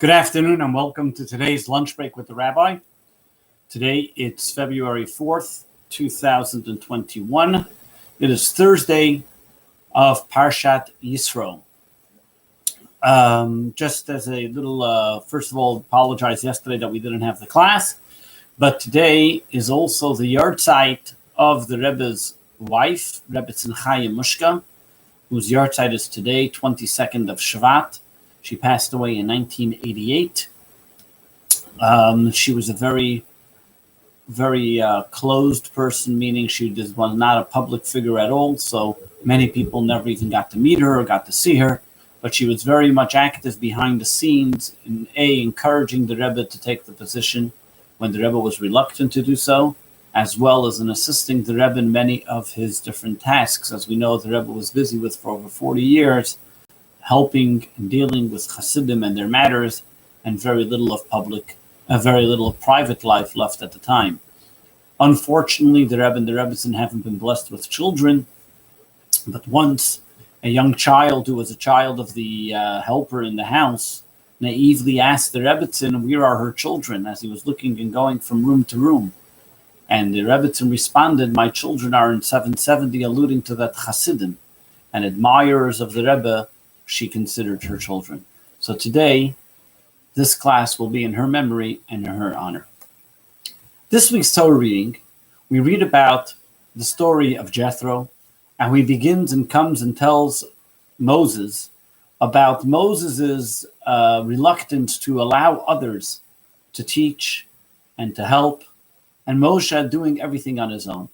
Good afternoon and welcome to today's lunch break with the Rabbi. Today it's February 4th, 2021. It is Thursday of Parshat Yisro. Just as a little, first of all, apologize yesterday that we didn't have the class, but today is also the yahrzeit of the Rebbe's wife, Rebbe Tzimchaya Mushka, whose yahrzeit is today, 22nd of Shvat. She passed away in 1988. She was a very closed person, meaning she was not a public figure at all. So many people never even got to meet her or got to see her. But she was very much active behind the scenes in encouraging the Rebbe to take the position when the Rebbe was reluctant to do so, as well as in assisting the Rebbe in many of his different tasks. As we know, the Rebbe was busy with for over 40 years, helping and dealing with Hasidim and their matters, and very little of private life left at the time. Unfortunately, the Rebbe and the Rebbetzin haven't been blessed with children, but once a young child who was a child of the helper in the house naively asked the Rebbetzin, "Where are her children?" as he was looking and going from room to room. And the Rebbetzin responded, "My children are in 770, alluding to that Hasidim, and admirers of the Rebbe she considered her children." So today, this class will be in her memory and in her honor. This week's Torah reading, we read about the story of Jethro, and he begins and comes and tells Moses about Moses's reluctance to allow others to teach and to help, and Moshe doing everything on his own.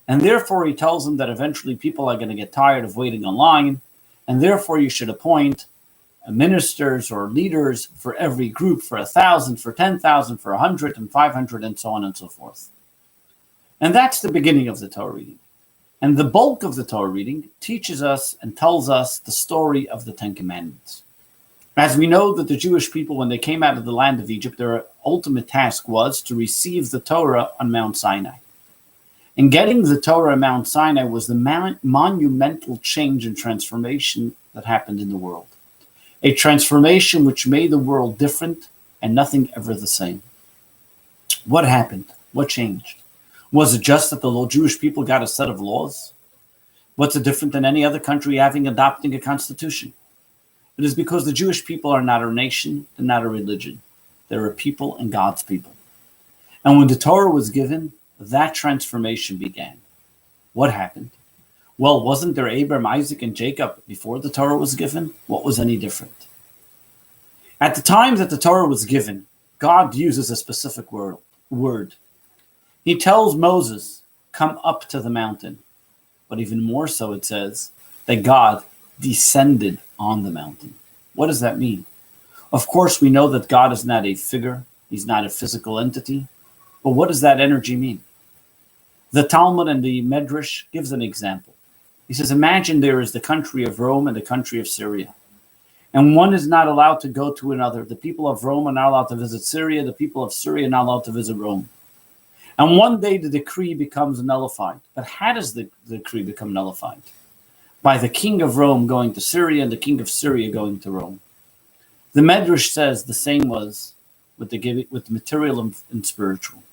And therefore, he tells him that eventually people are going to get tired of waiting online, and therefore you should appoint ministers or leaders for every group, for 1,000, for 10,000, for 100 and 500, and so on and so forth. And that's the beginning of the Torah reading. And the bulk of the Torah reading teaches us and tells us the story of the Ten Commandments. As we know that the Jewish people, when they came out of the land of Egypt, their ultimate task was to receive the Torah on Mount Sinai. And getting the Torah on Mount Sinai was the monumental change and transformation that happened in the world. A transformation which made the world different and nothing ever the same. What happened? What changed? Was it just that the Jewish people got a set of laws? What's it different than any other country adopting a constitution? It is because the Jewish people are not a nation, they're not a religion. They're a people and God's people. And when the Torah was given, that transformation began. What happened? Well, wasn't there Abraham, Isaac, and Jacob before the Torah was given? What was any different? At the time that the Torah was given, God uses a specific word. He tells Moses, "Come up to the mountain." But even more so, it says that God descended on the mountain. What does that mean? Of course, we know that God is not a figure. He's not a physical entity. But what does that energy mean? The Talmud and the Medrash gives an example. He says, imagine there is the country of Rome and the country of Syria. And one is not allowed to go to another. The people of Rome are not allowed to visit Syria. The people of Syria are not allowed to visit Rome. And one day the decree becomes nullified. But how does the decree become nullified? By the king of Rome going to Syria and the king of Syria going to Rome. The Medrash says the same was with the material and spiritual.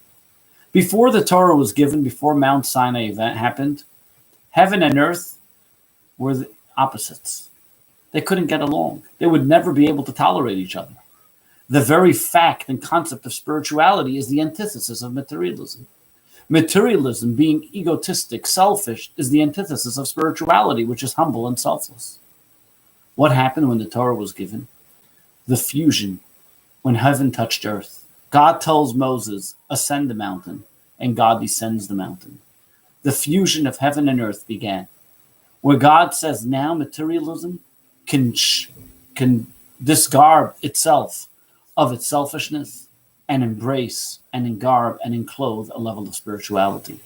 Before the Torah was given, before Mount Sinai event happened, heaven and earth were the opposites. They couldn't get along. They would never be able to tolerate each other. The very fact and concept of spirituality is the antithesis of materialism. Materialism, being egotistic, selfish, is the antithesis of spirituality, which is humble and selfless. What happened when the Torah was given? The fusion, when heaven touched earth. God tells Moses, ascend the mountain, and God descends the mountain. The fusion of heaven and earth began, where God says now materialism can disgarb itself of its selfishness and embrace and engarb and enclose a level of spirituality.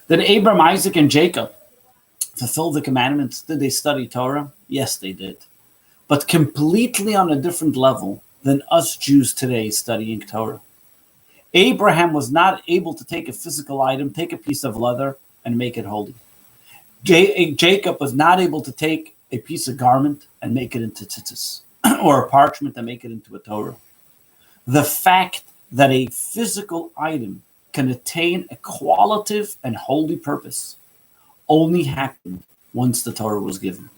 Did Abraham, Isaac, and Jacob fulfill the commandments? Did they study Torah? Yes, they did. But completely on a different level than us Jews today studying Torah. Abraham was not able to take a physical item, take a piece of leather, and make it holy. Jacob was not able to take a piece of garment and make it into tzitzis. or a parchment and make it into a Torah. The fact that a physical item can attain a qualitative and holy purpose only happened once the Torah was given.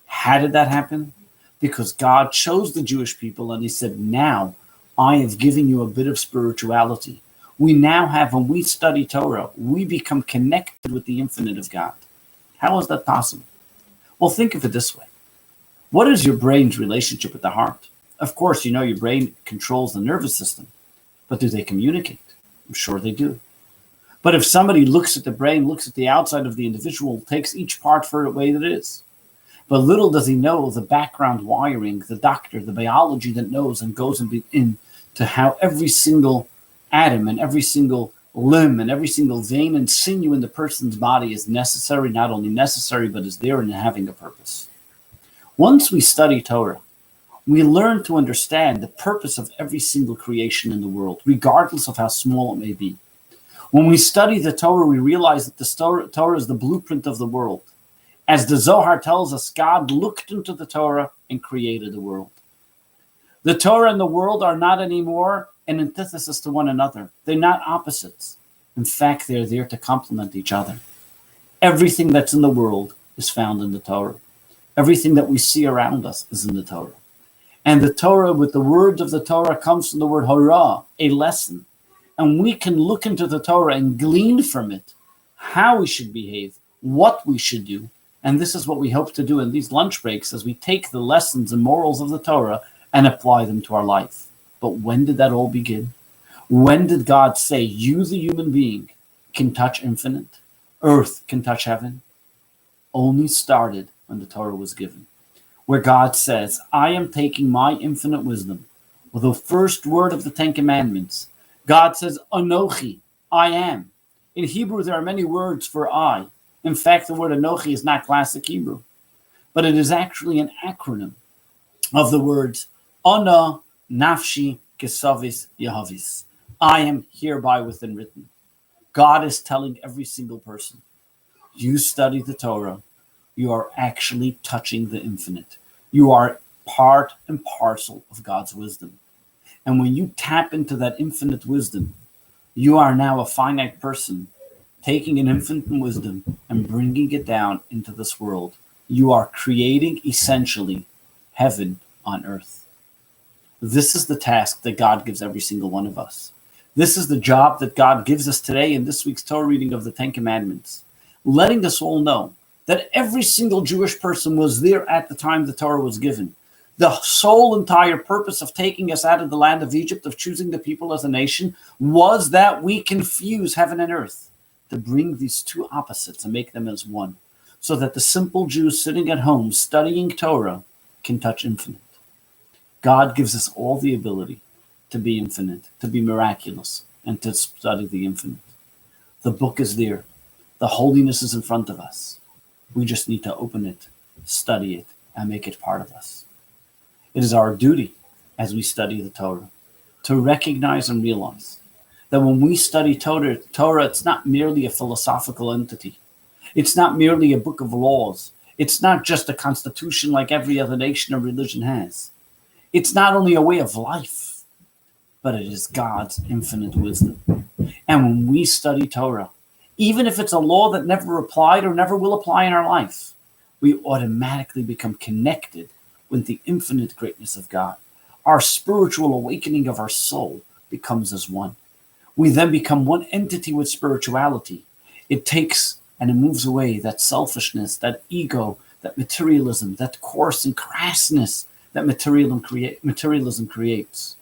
How did that happen? Because God chose the Jewish people and he said, now I have given you a bit of spirituality. We now have, when we study Torah, we become connected with the infinite of God. How is that possible? Well, think of it this way. What is your brain's relationship with the heart? Of course, you know your brain controls the nervous system, but do they communicate? I'm sure they do. But if somebody looks at the brain, looks at the outside of the individual, takes each part for the way that it is, but little does he know the background wiring, the doctor, the biology that knows and goes into how every single atom and every single limb and every single vein and sinew in the person's body is necessary, not only necessary, but is there and having a purpose. Once we study Torah, we learn to understand the purpose of every single creation in the world, regardless of how small it may be. When we study the Torah, we realize that the Torah is the blueprint of the world. As the Zohar tells us, God looked into the Torah and created the world. The Torah and the world are not anymore an antithesis to one another. They're not opposites. In fact, they're there to complement each other. Everything that's in the world is found in the Torah. Everything that we see around us is in the Torah. And the Torah, with the words of the Torah, comes from the word hora, a lesson. And we can look into the Torah and glean from it how we should behave, what we should do. And this is what we hope to do in these lunch breaks as we take the lessons and morals of the Torah and apply them to our life. But when did that all begin? When did God say, you, the human being, can touch infinite? Earth can touch heaven? Only started when the Torah was given, where God says, I am taking my infinite wisdom. With the first word of the Ten Commandments, God says, Anochi, I am. In Hebrew, there are many words for I. In fact, the word Anochi is not classic Hebrew, but it is actually an acronym of the words Ana, Nafshi, Kesavis, Yahavis. I am hereby within written. God is telling every single person, you study the Torah, you are actually touching the infinite. You are part and parcel of God's wisdom. And when you tap into that infinite wisdom, you are now a finite person taking an infinite wisdom and bringing it down into this world. You are creating essentially heaven on earth. This is the task that God gives every single one of us. This is the job that God gives us today in this week's Torah reading of the Ten Commandments, letting us all know that every single Jewish person was there at the time the Torah was given. The sole entire purpose of taking us out of the land of Egypt, of choosing the people as a nation, was that we can fuse heaven and earth, to bring these two opposites and make them as one, so that the simple Jew sitting at home studying Torah can touch infinite. God gives us all the ability to be infinite, to be miraculous, and to study the infinite. The book is there. The holiness is in front of us. We just need to open it, study it, and make it part of us. It is our duty as we study the Torah to recognize and realize that when we study Torah, it's not merely a philosophical entity. It's not merely a book of laws. It's not just a constitution like every other nation or religion has. It's not only a way of life, but it is God's infinite wisdom. And when we study Torah, even if it's a law that never applied or never will apply in our life, we automatically become connected with the infinite greatness of God. Our spiritual awakening of our soul becomes as one. We then become one entity with spirituality. It takes and it moves away that selfishness, that ego, that materialism, that coarse and crassness that materialism creates.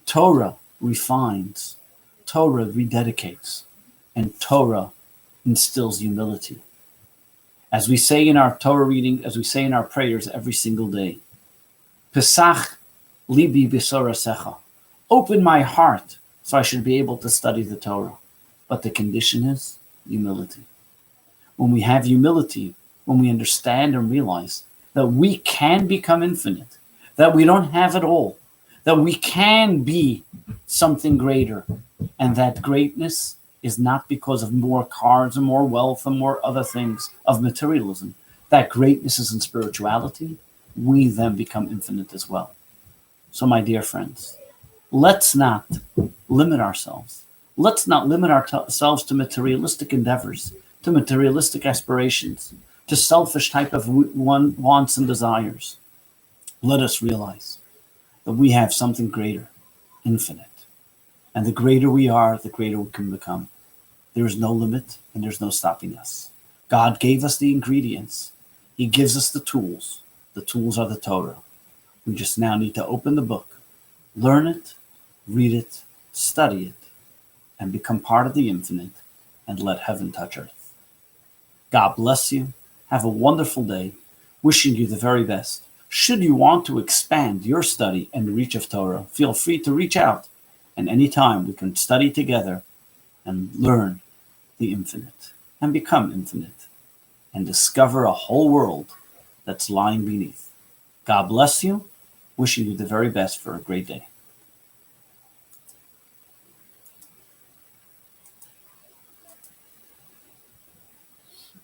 Torah refines, Torah rededicates, and Torah instills humility. As we say in our Torah reading, as we say in our prayers every single day, Pesach libi b'sorasecha. Open my heart so I should be able to study the Torah. But the condition is humility. When we have humility, when we understand and realize that we can become infinite, that we don't have it all, that we can be something greater, and that greatness is not because of more cars and more wealth and more other things of materialism. That greatness is in spirituality, we then become infinite as well. So, my dear friends, let's not limit ourselves. Let's not limit ourselves to materialistic endeavors, to materialistic aspirations, to selfish type of wants and desires. Let us realize that we have something greater, infinite. And the greater we are, the greater we can become. There is no limit and there's no stopping us. God gave us the ingredients. He gives us the tools. The tools are the Torah. We just now need to open the book, learn it, read it, study it, and become part of the infinite and let heaven touch earth. God bless you. Have a wonderful day. Wishing you the very best. Should you want to expand your study and reach of Torah, feel free to reach out. And anytime we can study together and learn the infinite and become infinite and discover a whole world that's lying beneath. God bless you. Wishing you the very best for a great day.